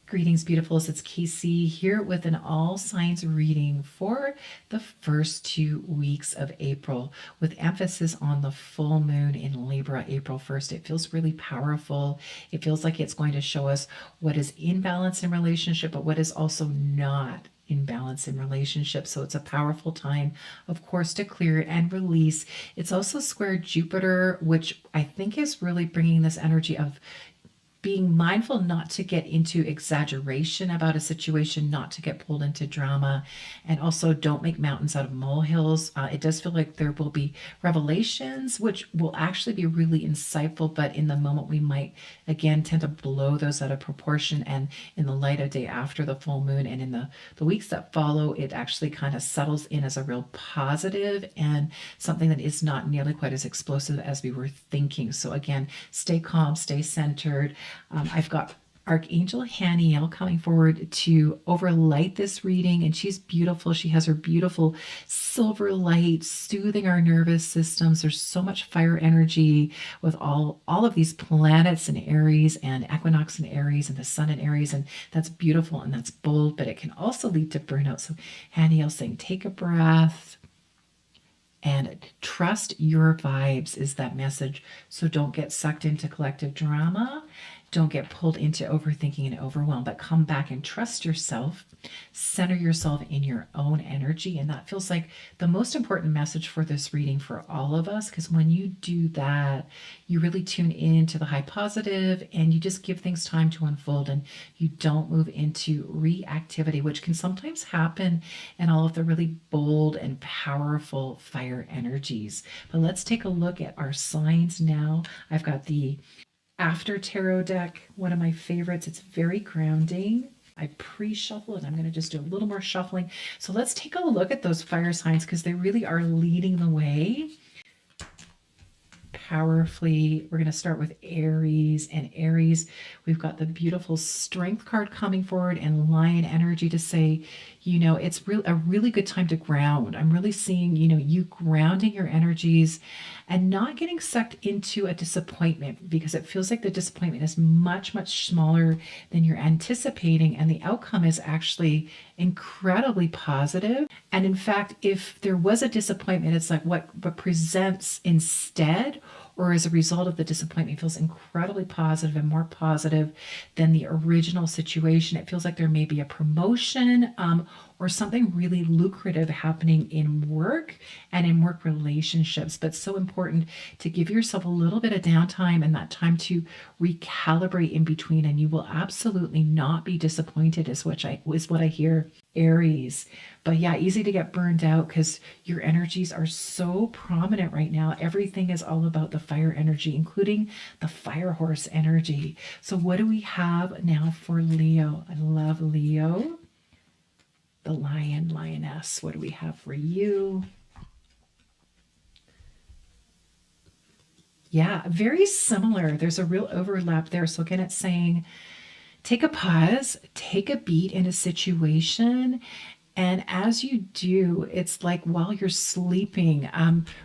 Greetings, beautifuls. It's Casey here with an all signs reading for the first 2 weeks of April, with emphasis on the full moon in Libra, April 1st. It feels really powerful. It feels like it's going to show us what is in balance in relationship, but what is also not in balance in relationships. So it's a powerful time, of course, to clear and release. It's also square Jupiter, which I think is really bringing this energy of being mindful not to get into exaggeration about a situation, not to get pulled into drama, and also don't make mountains out of molehills. It does feel like there will be revelations, which will actually be really insightful, but in the moment we might, again, tend to blow those out of proportion. And in the light of day after the full moon and in the weeks that follow, it actually kind of settles in as a real positive and something that is not nearly quite as explosive as we were thinking. So again, stay calm, stay centered. I've got Archangel Haniel coming forward to overlight this reading, and she's beautiful. She has her beautiful silver light soothing our nervous systems. There's so much fire energy with all of these planets in Aries and equinox in Aries and the sun in Aries, and that's beautiful and that's bold, but it can also lead to burnout. So Haniel saying, take a breath and trust your vibes is that message. So don't get sucked into collective drama. Don't get pulled into overthinking and overwhelm, but come back and trust yourself. Center yourself in your own energy. And that feels like the most important message for this reading for all of us, because when you do that, you really tune into the high positive and you just give things time to unfold and you don't move into reactivity, which can sometimes happen in all of the really bold and powerful fire energies. But let's take a look at our signs now. I've got the After Tarot deck, one of my favorites. It's very grounding. I pre-shuffle it. I'm going to just do a little more shuffling. So let's take a look at those fire signs because they really are leading the way powerfully. We're going to start with Aries, and Aries, we've got the beautiful Strength card coming forward and Lion energy to say, you know, it's a really good time to ground. I'm really seeing, you know, you grounding your energies and not getting sucked into a disappointment, because it feels like the disappointment is much, much smaller than you're anticipating, and the outcome is actually incredibly positive. And in fact, if there was a disappointment, it's like what presents instead or as a result of the disappointment feels incredibly positive and more positive than the original situation. It feels like there may be a promotion or something really lucrative happening in work and in work relationships. But so important to give yourself a little bit of downtime and that time to recalibrate in between, and you will absolutely not be disappointed is what I hear, Aries. But yeah, easy to get burned out because your energies are so prominent right now. Everything is all about the fire energy, including the fire horse energy. So what do we have now for Leo? I love Leo. The lion, lioness. What do we have for you? Yeah, very similar. There's a real overlap there. So again, it's saying, take a pause, take a beat in a situation. And as you do, it's like while you're sleeping,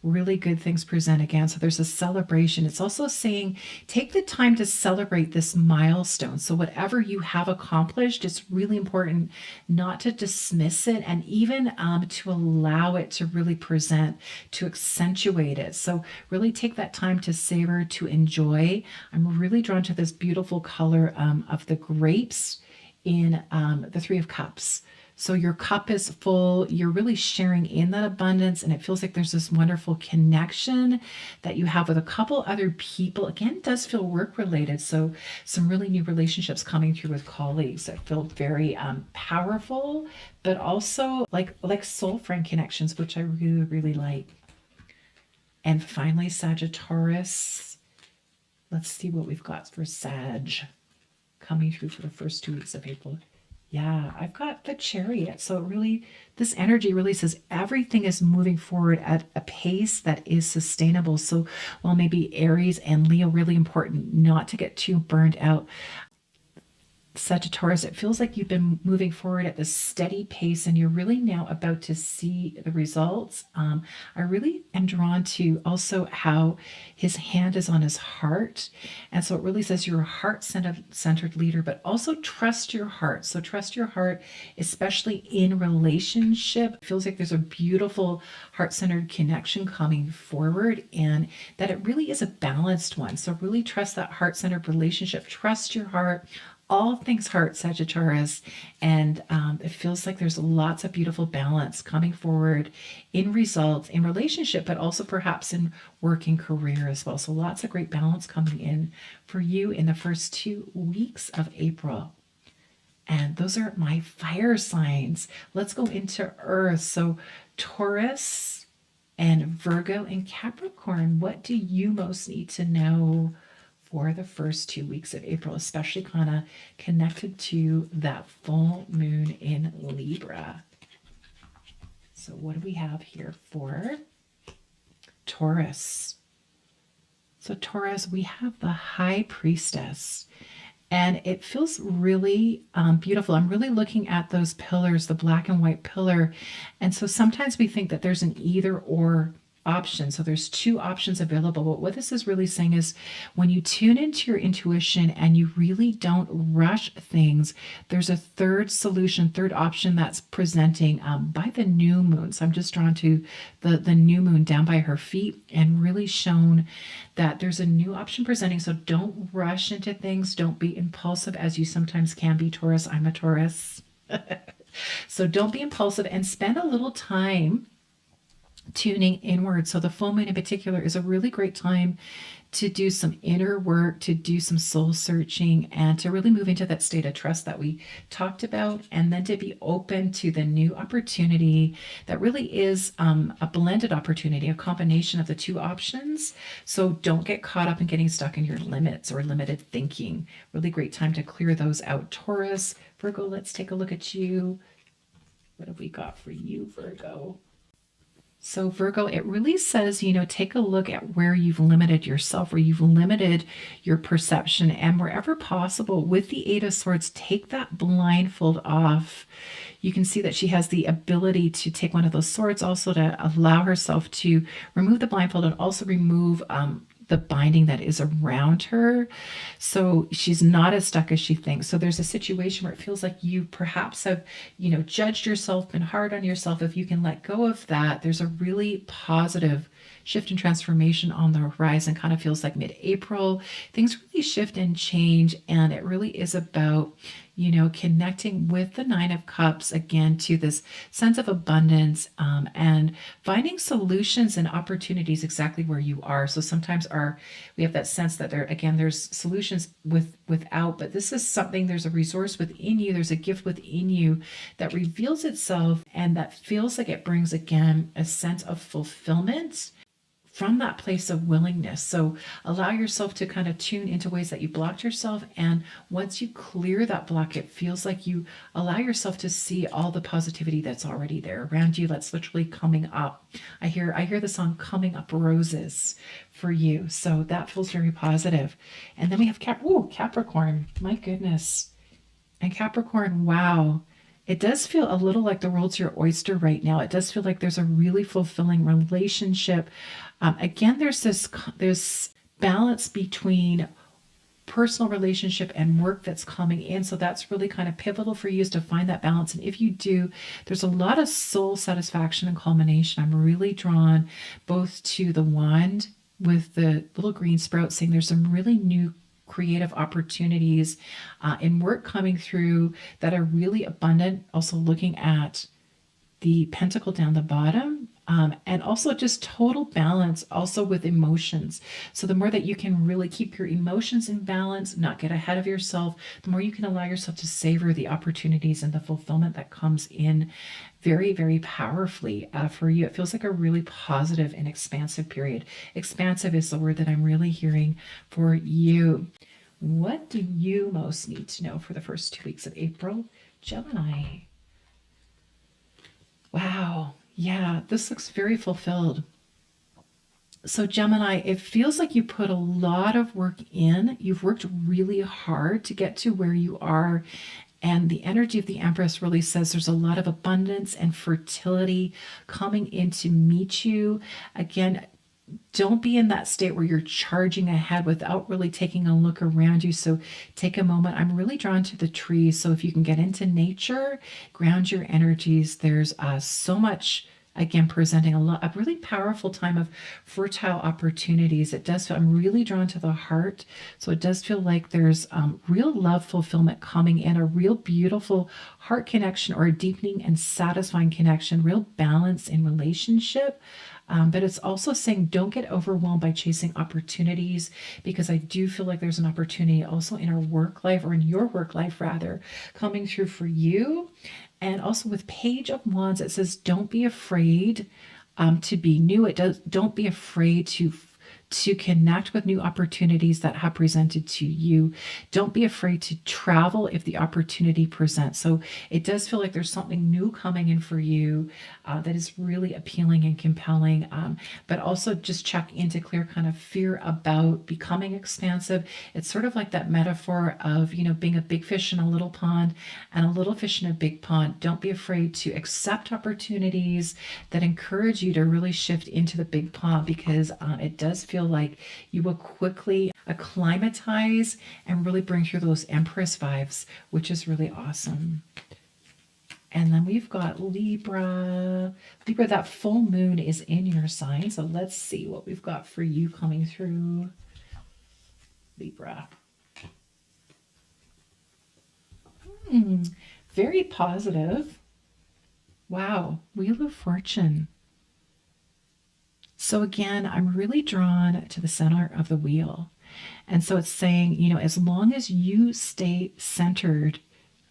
really good things present again. So there's a celebration. It's also saying, take the time to celebrate this milestone. So whatever you have accomplished, it's really important not to dismiss it and even to allow it to really present, to accentuate it. So really take that time to savor, to enjoy. I'm really drawn to this beautiful color of the grapes in the Three of Cups. So your cup is full, you're really sharing in that abundance, and it feels like there's this wonderful connection that you have with a couple other people. Again, it does feel work related, so some really new relationships coming through with colleagues that feel very powerful, but also like soul friend connections, which I really, really like. And finally, Sagittarius. Let's see what we've got for Sag coming through for the first 2 weeks of April. Yeah, I've got the Chariot. So really, this energy really says everything is moving forward at a pace that is sustainable. So while maybe Aries and Leo, really important not to get too burned out, Sagittarius, it feels like you've been moving forward at this steady pace and you're really now about to see the results. I really am drawn to also how his hand is on his heart. And so it really says you're a heart-centered leader, but also trust your heart. So trust your heart, especially in relationship. It feels like there's a beautiful heart-centered connection coming forward and that it really is a balanced one. So really trust that heart-centered relationship. Trust your heart. All things heart, Sagittarius, and it feels like there's lots of beautiful balance coming forward in results, in relationship, but also perhaps in work and career as well. So lots of great balance coming in for you in the first 2 weeks of April. And those are my fire signs. Let's go into Earth. So Taurus and Virgo and Capricorn, what do you most need to know for the first 2 weeks of April, especially kind of connected to that full moon in Libra? So what do we have here for Taurus? So Taurus, we have the High Priestess. And it feels really beautiful. I'm really looking at those pillars, the black and white pillar. And so sometimes we think that there's an either or option. So there's 2 options available. But what this is really saying is when you tune into your intuition and you really don't rush things, there's a third solution, third option that's presenting by the new moon. So I'm just drawn to the new moon down by her feet and really shown that there's a new option presenting. So don't rush into things. Don't be impulsive as you sometimes can be, Taurus. I'm a Taurus. So don't be impulsive and spend a little time tuning inward. So the full moon in particular is a really great time to do some inner work, to do some soul searching, and to really move into that state of trust that we talked about, and then to be open to the new opportunity that really is a blended opportunity, a combination of the 2 options. So don't get caught up in getting stuck in your limits or limited thinking. Really great time to clear those out, Taurus. Virgo, let's take a look at you. What have we got for you, Virgo? So Virgo, it really says, take a look at where you've limited yourself, where you've limited your perception, and wherever possible, with the 8 of Swords, take that blindfold off. You can see that she has the ability to take one of those swords, also to allow herself to remove the blindfold and also remove the binding that is around her. So she's not as stuck as she thinks. So there's a situation where it feels like you perhaps have, judged yourself, been hard on yourself. If you can let go of that, there's a really positive shift and transformation on the horizon. Kind of feels like mid-April. Things really shift and change. And it really is about, connecting with the 9 of Cups again to this sense of abundance and finding solutions and opportunities exactly where you are. So sometimes we have that sense that there's solutions without, but this is something, there's a resource within you, there's a gift within you that reveals itself and that feels like it brings again a sense of fulfillment from that place of willingness. So allow yourself to kind of tune into ways that you blocked yourself. And once you clear that block, it feels like you allow yourself to see all the positivity that's already there around you. That's literally coming up. I hear the song Coming Up Roses for you. So that feels very positive. And then we have Capricorn. My goodness. And Capricorn, wow. It does feel a little like the world's your oyster right now. It does feel like there's a really fulfilling relationship. Again, there's this balance between personal relationship and work that's coming in. So that's really kind of pivotal for you, is to find that balance. And if you do, there's a lot of soul satisfaction and culmination. I'm really drawn both to the wand with the little green sprout, saying there's some really new creative opportunities in work coming through that are really abundant. Also looking at the pentacle down the bottom, and also just total balance also with emotions. So the more that you can really keep your emotions in balance, not get ahead of yourself, the more you can allow yourself to savor the opportunities and the fulfillment that comes in very, very powerfully for you. It feels like a really positive and expansive period. Expansive is the word that I'm really hearing for you. What do you most need to know for the first 2 weeks of April? Gemini. Wow. Yeah, this looks very fulfilled. So Gemini, it feels like you put a lot of work in. You've worked really hard to get to where you are. And the energy of the Empress really says there's a lot of abundance and fertility coming in to meet you. Again, don't be in that state where you're charging ahead without really taking a look around you. So take a moment. I'm really drawn to the trees. So if you can get into nature, ground your energies. There's so much, again, presenting a really powerful time of fertile opportunities. It does feel, I'm really drawn to the heart. So it does feel like there's real love fulfillment coming in, a real beautiful heart connection or a deepening and satisfying connection, real balance in relationship. But it's also saying don't get overwhelmed by chasing opportunities, because I do feel like there's an opportunity also in our work life, or in your work life rather, coming through for you. And also with Page of Wands, it says don't be afraid to be new. Don't be afraid to connect with new opportunities that have presented to you. Don't be afraid to travel if the opportunity presents. So it does feel like there's something new coming in for you that is really appealing and compelling. But also just check in to clear kind of fear about becoming expansive. It's sort of like that metaphor of, being a big fish in a little pond and a little fish in a big pond. Don't be afraid to accept opportunities that encourage you to really shift into the big pond, because it does feel like you will quickly acclimatize and really bring through those Empress vibes, which is really awesome. And then we've got Libra. Libra, that full moon is in your sign. So let's see what we've got for you coming through, Libra. Very positive. Wow. Wheel of Fortune. So again, I'm really drawn to the center of the wheel. And so it's saying, as long as you stay centered,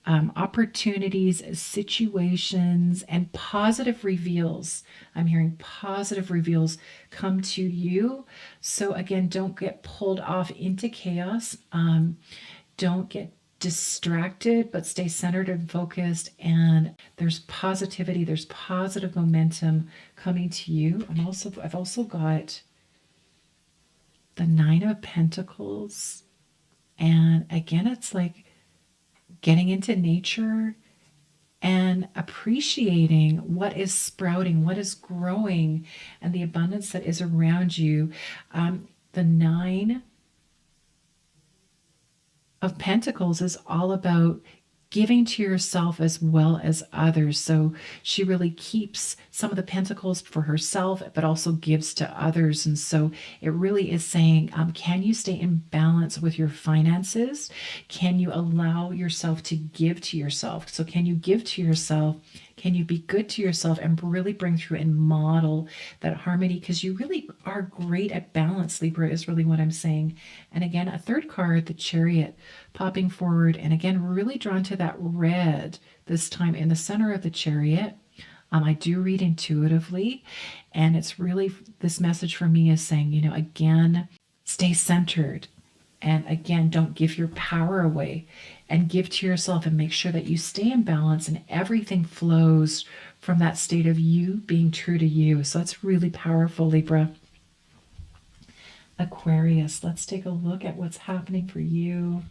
opportunities, situations, and positive reveals, I'm hearing positive reveals come to you. So again, don't get pulled off into chaos. Don't get distracted, but stay centered and focused. And there's positivity, there's positive momentum coming to you. I've also got the Nine of Pentacles. And again, it's like getting into nature and appreciating what is sprouting, what is growing, and the abundance that is around you. The Nine of Pentacles is all about giving to yourself as well as others. So she really keeps some of the pentacles for herself, but also gives to others. And so it really is saying, can you stay in balance with your finances? Can you allow yourself to give to yourself? So can you give to yourself? Can you be good to yourself and really bring through and model that harmony? Because you really are great at balance, Libra, is really what I'm saying. And again, a third card, the Chariot, popping forward. And again, really drawn to that red this time in the center of the Chariot. I do read intuitively. And it's really, this message for me is saying, again, stay centered. And again, don't give your power away, and give to yourself, and make sure that you stay in balance and everything flows from that state of you being true to you. So that's really powerful, Libra. Aquarius, let's take a look at what's happening for you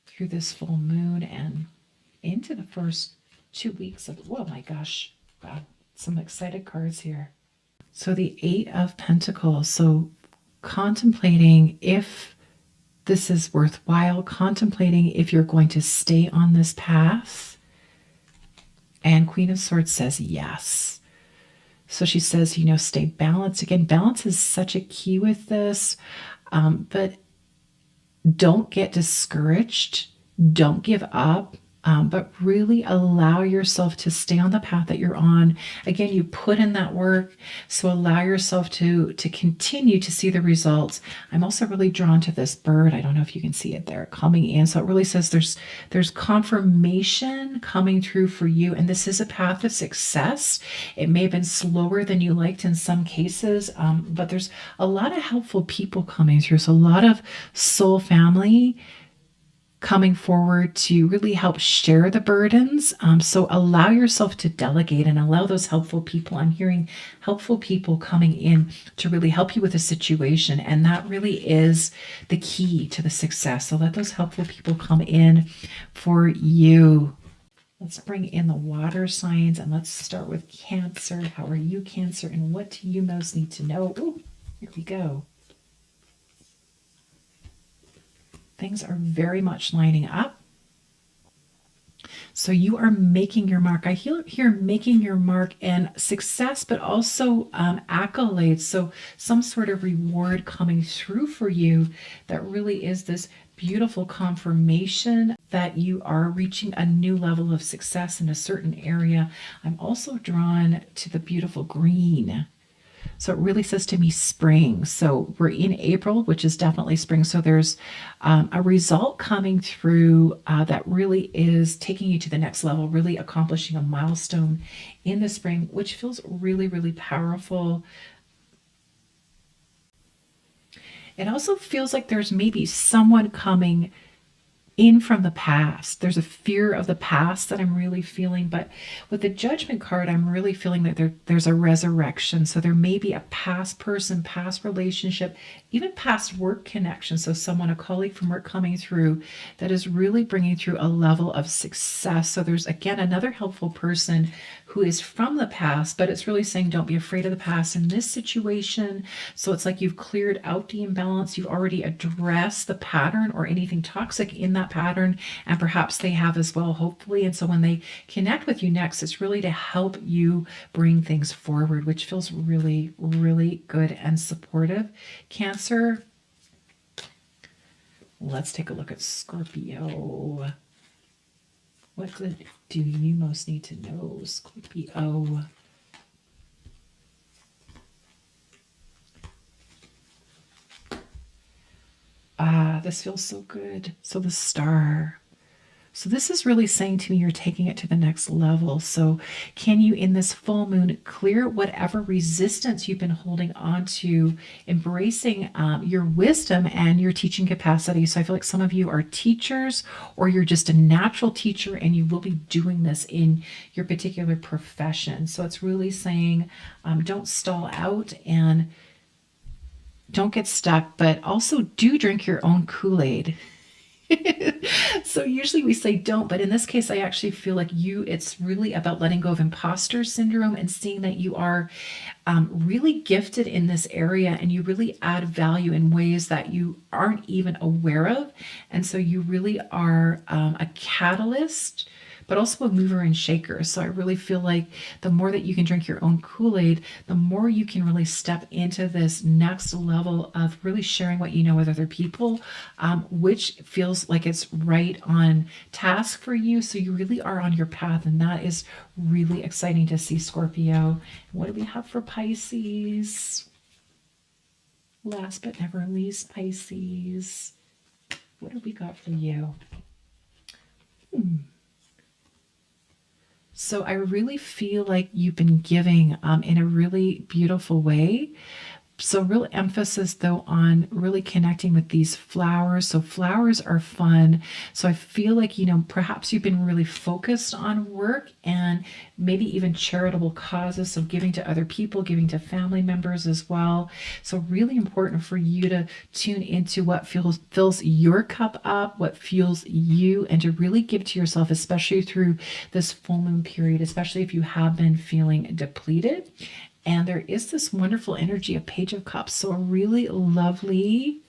through this full moon and into the first 2 weeks of, oh my gosh, wow, some excited cards here. So the Eight of Pentacles. So contemplating if this is worthwhile, contemplating if you're going to stay on this path. And Queen of Swords says yes. So she says, stay balanced. Again, balance is such a key with this, but don't get discouraged. Don't give up. But really allow yourself to stay on the path that you're on. Again, you put in that work, so allow yourself to continue to see the results. I'm also really drawn to this bird. I don't know if you can see it there coming in. So it really says there's confirmation coming through for you, and this is a path of success. It may have been slower than you liked in some cases, but there's a lot of helpful people coming through. So a lot of soul family coming forward to really help share the burdens. So allow yourself to delegate and allow those helpful people. I'm hearing helpful people coming in to really help you with a situation. And that really is the key to the success. So let those helpful people come in for you. Let's bring in the water signs and let's start with Cancer. How are you, Cancer? And what do you most need to know? Ooh, here we go. Things are very much lining up. So you are making your mark. I hear making your mark and success, but also accolades. So some sort of reward coming through for you that really is this beautiful confirmation that you are reaching a new level of success in a certain area. I'm also drawn to the beautiful green. So it really says to me spring. So we're in April, which is definitely spring. So there's a result coming through that really is taking you to the next level, really accomplishing a milestone in the spring, which feels really, really powerful. It also feels like there's maybe someone coming in from the past. There's a fear of the past that I'm really feeling, but with the Judgment card, I'm really feeling that there's a resurrection. So there may be a past person, past relationship, even past work connection. So someone, a colleague from work coming through that is really bringing through a level of success. So there's, again, another helpful person who is from the past, but it's really saying don't be afraid of the past in this situation. So it's like you've cleared out the imbalance. You've already addressed the pattern or anything toxic in that pattern, and perhaps they have as well, hopefully. And so when they connect with you next, it's really to help you bring things forward, which feels really, really good and supportive. Cancer, let's take a look at Scorpio. What do you most need to know, Scorpio? This feels so good. So the Star. So this is really saying to me you're taking it to the next level. So can you, in this full moon, clear whatever resistance you've been holding on to, embracing your wisdom and your teaching capacity? So I feel like some of you are teachers, or you're just a natural teacher and you will be doing this in your particular profession. So it's really saying don't stall out and don't get stuck, but also do drink your own Kool-Aid. So usually we say don't, but in this case, I actually feel like it's really about letting go of imposter syndrome and seeing that you are really gifted in this area and you really add value in ways that you aren't even aware of. And so you really are a catalyst, but also a mover and shaker. So I really feel like the more that you can drink your own Kool-Aid, the more you can really step into this next level of really sharing what you know with other people, which feels like it's right on task for you. So you really are on your path, and that is really exciting to see, Scorpio. What do we have for Pisces? Last but never least, Pisces. What have we got for you? So I really feel like you've been giving in a really beautiful way. So real emphasis though on really connecting with these flowers. So flowers are fun. So I feel like, perhaps you've been really focused on work and maybe even charitable causes. So giving to other people, giving to family members as well. So really important for you to tune into what fills your cup up, what fuels you, and to really give to yourself, especially through this full moon period, especially if you have been feeling depleted. And there is this wonderful energy of Page of Cups. So a really lovely,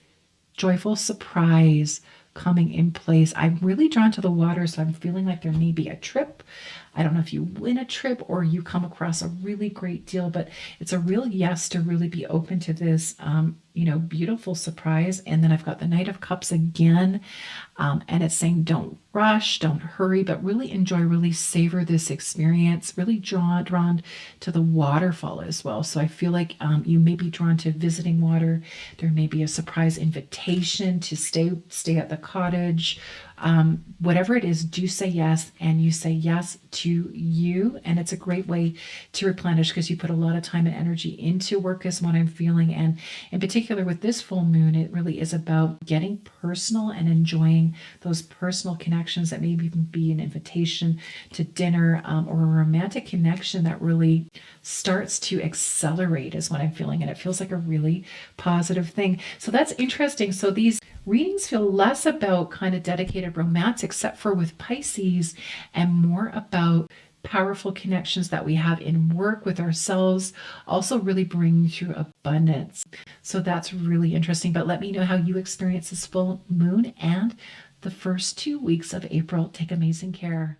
joyful surprise coming in place. I'm really drawn to the water, so I'm feeling like there may be a trip. I don't know if you win a trip or you come across a really great deal, but it's a real yes to really be open to this, beautiful surprise. And then I've got the Knight of Cups again, and it's saying don't rush, don't hurry, but really enjoy, really savor this experience. Really drawn to the waterfall as well. So I feel like you may be drawn to visiting water. There may be a surprise invitation to stay at the cottage. Whatever it is, do say yes, and you say yes to you. And it's a great way to replenish because you put a lot of time and energy into work, is what I'm feeling. And in particular with this full moon, it really is about getting personal and enjoying those personal connections that maybe even be an invitation to dinner, or a romantic connection that really starts to accelerate, is what I'm feeling. And it feels like a really positive thing. So that's interesting. So these readings feel less about kind of dedicated romance, except for with Pisces, and more about powerful connections that we have in work with ourselves, also really bringing through abundance. So that's really interesting. But let me know how you experience this full moon and the first 2 weeks of April. Take amazing care.